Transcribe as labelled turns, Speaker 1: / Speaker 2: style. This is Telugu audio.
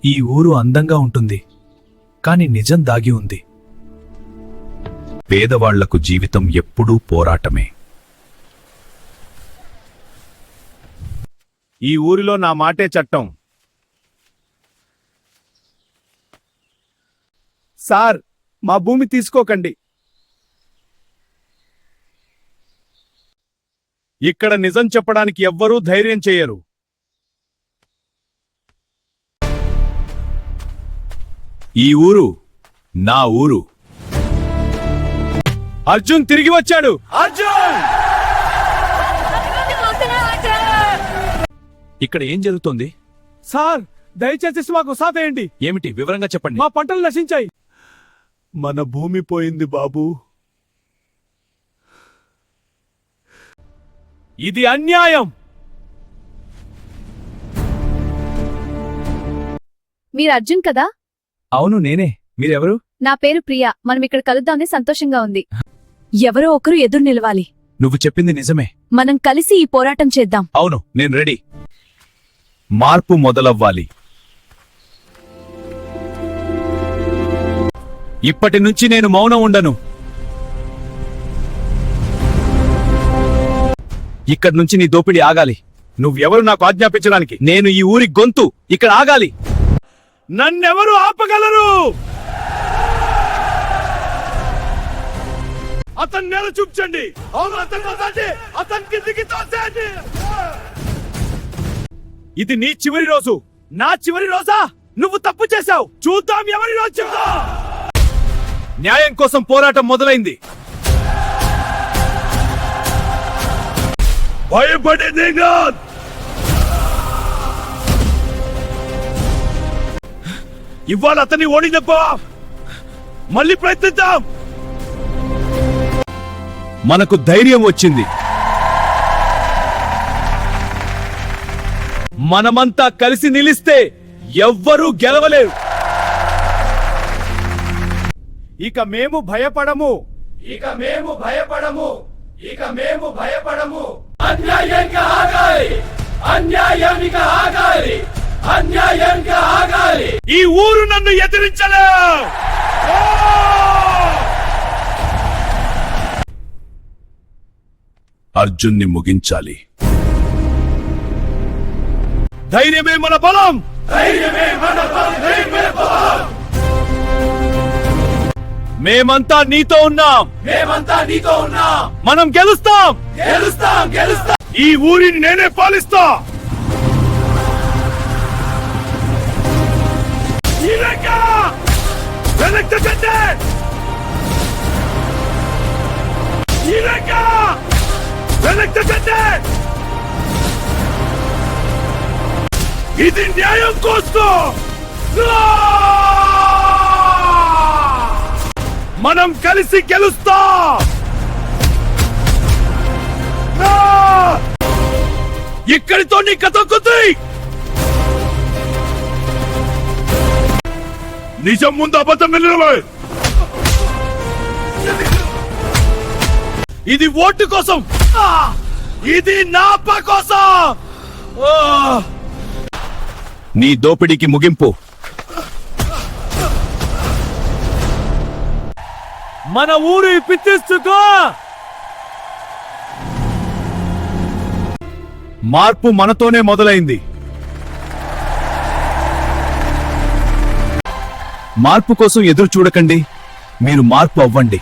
Speaker 1: ఈ ఊరు అందంగా ఉంటుంది, కాని నిజం దాగి ఉంది. పేదవాళ్లకు జీవితం ఎప్పుడూ పోరాటమే.
Speaker 2: ఈ ఊరిలో నా మాటే చట్టం. సార్, మా భూమి తీసుకోకండి. ఇక్కడ నిజం చెప్పడానికి ఎవ్వరూ ధైర్యం చేయరు.
Speaker 1: ఈ ఊరు నా ఊరు.
Speaker 2: అర్జున్ తిరిగి వచ్చాడు. అర్జున్!
Speaker 1: ఇక్కడ ఏం జరుగుతోంది?
Speaker 2: సార్, దయచేసి మాకు సాధేయండి.
Speaker 1: ఏమిటి? వివరంగా చెప్పండి.
Speaker 2: మా పంటలు నశించాయి. మన భూమి పోయింది బాబూ. ఇది అన్యాయం.
Speaker 3: మీరు అర్జున్ కదా?
Speaker 1: అవును, నేనే. మీరెవరు?
Speaker 3: నా పేరు ప్రియా. మనం ఇక్కడ కలుద్దామని సంతోషంగా ఉంది. ఎవరో ఒకరు ఎదురు నిలవాలి.
Speaker 1: నువ్వు చెప్పింది నిజమే.
Speaker 3: మనం కలిసి ఈ పోరాటం చేద్దాం.
Speaker 1: అవును, నేను రెడీ. మార్పు మొదలవ్వాలి. ఇప్పటి నుంచి నేను మౌనం ఉండను. ఇక్కడి నుంచి నీ దోపిడీ ఆగాలి.
Speaker 2: నువ్వెవరు నాకు ఆజ్ఞాపించడానికి?
Speaker 1: నేను ఈ ఊరి గొంతు. ఇక్కడ ఆగాలి.
Speaker 2: నన్నెవరు ఆపగలరు? అతన్ని నేల చూపించండి. అవును, అతనికి దిగి తోసేయండి. ఇది నీ చివరి రోజు. నా చివరి రోజా? నువ్వు తప్పు చేశావు. చూద్దాం ఎవరి రోజు.
Speaker 1: న్యాయం కోసం పోరాటం మొదలైంది.
Speaker 2: భయపడేదే కాదు. ఇవాళ అతన్ని ఓడినప్పా మళ్ళీ ప్రయత్నిద్దాం.
Speaker 1: మనకు ధైర్యం వచ్చింది.
Speaker 2: మనమంతా కలిసి నిలిస్తే ఎవ్వరూ గెలవలేరు. ఇక మేము భయపడము. అన్యాయానికి ఆగాలి. ఈ ఊరు నన్ను ఎదిరించలే.
Speaker 1: అర్జున్ని ముగించాలి.
Speaker 2: ధైర్యమే మన బలం. మేమంతా నీతో ఉన్నాం. మనం గెలుస్తాం. ఈ ఊరిని నేనే పాలిస్తా. ఇది న్యాయం కోసం. మనం కలిసి గెలుస్తాం. ఇక్కడితో నీ కథ కొద్ది. నిజం ముందు అబద్ధం వెళ్ళినవే. ఇది ఓటు కోసం. ఇది నాప కోసం.
Speaker 1: నీ దోపిడీకి ముగింపు.
Speaker 2: మన ఊరు పిచ్చిస్తుకో.
Speaker 1: మార్పు మనతోనే మొదలైంది. మార్పు కోసం ఎదురు చూడకండి. మీరు మార్పు అవ్వండి.